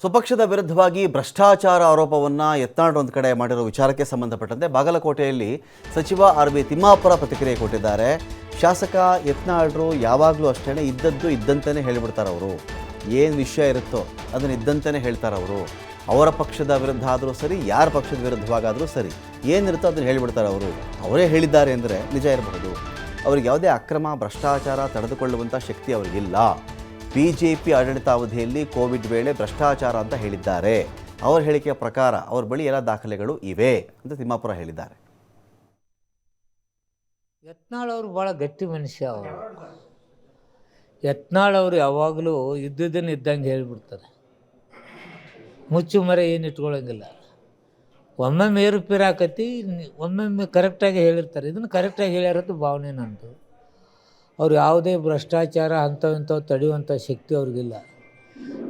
ಸ್ವಪಕ್ಷದ ವಿರುದ್ಧವಾಗಿ ಭ್ರಷ್ಟಾಚಾರ ಆರೋಪವನ್ನು ಯತ್ನಾಳ್ ಒಂದು ಕಡೆ ಮಾಡಿರೋ ವಿಚಾರಕ್ಕೆ ಸಂಬಂಧಪಟ್ಟಂತೆ ಬಾಗಲಕೋಟೆಯಲ್ಲಿ ಸಚಿವ ಆರ್.ಬಿ. ತಿಮ್ಮಾಪುರ ಪ್ರತಿಕ್ರಿಯೆ ಕೊಟ್ಟಿದ್ದಾರೆ. ಶಾಸಕ ಯತ್ನಾಳ್ರು ಯಾವಾಗಲೂ ಅಷ್ಟೇ ಇದ್ದದ್ದು ಇದ್ದಂತೆಯೇ ಹೇಳಿಬಿಡ್ತಾರೆ. ಅವರು ಏನು ವಿಷಯ ಇರುತ್ತೋ ಅದನ್ನು ಇದ್ದಂತೆಯೇ ಹೇಳ್ತಾರೆ. ಅವರ ಪಕ್ಷದ ವಿರುದ್ಧ ಆದರೂ ಸರಿ, ಯಾರ ಪಕ್ಷದ ವಿರುದ್ಧವಾಗಾದರೂ ಸರಿ, ಏನಿರುತ್ತೋ ಅದನ್ನು ಹೇಳಿಬಿಡ್ತಾರೆ. ಅವರೇ ಹೇಳಿದ್ದಾರೆ ಅಂದರೆ ನಿಜ ಇರಬಹುದು. ಅವ್ರಿಗೆ ಯಾವುದೇ ಅಕ್ರಮ ಭ್ರಷ್ಟಾಚಾರ ತಡೆದುಕೊಳ್ಳುವಂಥ ಶಕ್ತಿ ಅವರಿಗಿಲ್ಲ. BJP ಆಡಳಿತಾವಧಿಯಲ್ಲಿ ಕೋವಿಡ್ ವೇಳೆ ಭ್ರಷ್ಟಾಚಾರ ಅಂತ ಹೇಳಿದ್ದಾರೆ. ಅವರ ಹೇಳಿಕೆಯ ಪ್ರಕಾರ ಅವ್ರ ಬಳಿ ಎಲ್ಲ ದಾಖಲೆಗಳು ಇವೆ ಅಂತ ತಿಮ್ಮಾಪುರ ಹೇಳಿದ್ದಾರೆ. ಯತ್ನಾಳ್ ಅವರು ಭಾಳ ಗಟ್ಟಿ ಮನುಷ್ಯ. ಅವರು ಯತ್ನಾಳ್ ಅವರು ಯಾವಾಗಲೂ ಇದ್ದುದನ್ನು ಇದ್ದಂಗೆ ಹೇಳಿಬಿಡ್ತಾರೆ. ಮುಚ್ಚು ಮರೆ ಏನು ಇಟ್ಕೊಳ್ಳೋಂಗಿಲ್ಲ. ಒಮ್ಮೊಮ್ಮೆ ಏರುಪೇರು ಆಕತಿ, ಒಮ್ಮೊಮ್ಮೆ ಕರೆಕ್ಟಾಗಿ ಹೇಳಿರ್ತಾರೆ. ಇದನ್ನು ಕರೆಕ್ಟಾಗಿ ಹೇಳ್ಯಾರದ್ದು ಭಾವನೆ ನಂದು. ಅವ್ರು ಯಾವುದೇ ಭ್ರಷ್ಟಾಚಾರ ಅಂಥವು ತಡೆಯುವಂಥ ಶಕ್ತಿ ಅವ್ರಿಗಿಲ್ಲ.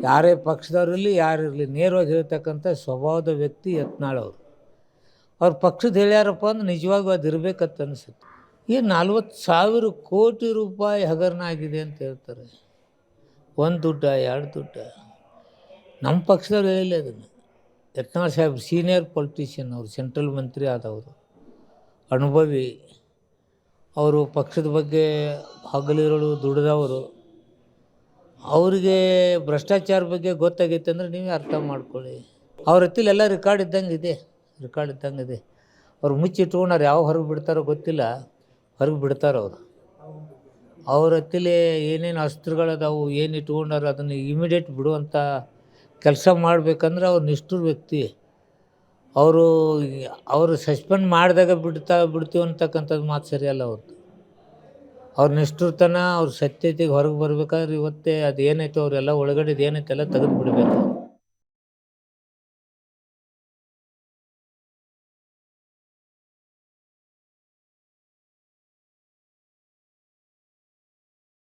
ಯಾರೇ ಪಕ್ಷದವ್ರಿರಲಿ ಯಾರಿರಲಿ ನೇರವಾಗಿ ಹೇಳ್ತಕ್ಕಂಥ ಸ್ವಭಾವದ ವ್ಯಕ್ತಿ ಯತ್ನಾಳ್ ಅವರು. ಅವ್ರ ಪಕ್ಷದ ಹೇಳ್ಯಾರಪ್ಪ ಅಂದ್ರೆ ನಿಜವಾಗೂ ಅದು ಇರಬೇಕಂತ ಅನಿಸುತ್ತೆ. ಈ 40,000 ಕೋಟಿ ರೂಪಾಯಿ ಹಗರಣ ಆಗಿದೆ ಅಂತ ಹೇಳ್ತಾರೆ. ಒಂದು ದುಡ್ಡ, ಎರಡು ದುಡ್ಡ. ನಮ್ಮ ಪಕ್ಷದವ್ರು ಹೇಳಿಲ್ಲ ಅದನ್ನು. ಯತ್ನಾಳ್ ಸಾಹೇಬ್ ಸೀನಿಯರ್ ಪೊಲಿಟಿಷಿಯನ್, ಅವರು ಸೆಂಟ್ರಲ್ ಮಂತ್ರಿ ಆದವರು, ಅನುಭವಿ. ಅವರು ಪಕ್ಷದ ಬಗ್ಗೆ ಹಗಲಿರುಳು ದುಡಿದವರು. ಅವರಿಗೆ ಭ್ರಷ್ಟಾಚಾರ ಬಗ್ಗೆ ಗೊತ್ತಾಗೈತೆ ಅಂದರೆ ನೀವೇ ಅರ್ಥ ಮಾಡ್ಕೊಳ್ಳಿ. ಅವ್ರ ಹತ್ತಿರ ಎಲ್ಲ ರೆಕಾರ್ಡ್ ಇದ್ದಂಗೆ ಇದೆ. ಅವ್ರು ಮುಚ್ಚಿಟ್ಕೊಂಡವ್ರು ಯಾವ ಹೊರಗೆ ಬಿಡ್ತಾರೋ ಗೊತ್ತಿಲ್ಲ, ಹೊರಗೆ ಬಿಡ್ತಾರೆ ಅವರು. ಅವ್ರ ಹತ್ತಿರ ಏನೇನು ಅಸ್ತ್ರಗಳದಾವು, ಏನು ಇಟ್ಕೊಂಡಾರ ಅದನ್ನು ಇಮಿಡಿಯೇಟ್ ಬಿಡುವಂಥ ಕೆಲಸ ಮಾಡಬೇಕಂದ್ರೆ ಅವ್ರು ನಿಷ್ಠುರ ವ್ಯಕ್ತಿ. ಅವರು ಸಸ್ಪೆಂಡ್ ಮಾಡಿದಾಗ ಬಿಡ್ತೀವಿ ಅಂತಕ್ಕಂಥದ್ದು ಮಾತು ಸರಿಯಲ್ಲ. ಅವ್ರ ನಿಷ್ಠುರತನ, ಅವ್ರ ಸತ್ಯತೆಗೆ ಹೊರಗೆ ಬರ್ಬೇಕಾದ್ರೆ ಇವತ್ತೇ ಅದು ಏನೈತೆ ಅವರೆಲ್ಲ ಒಳಗಡೆ ಏನೈತೆ ಎಲ್ಲ ತೆಗೆದು ಬಿಡಬೇಕು.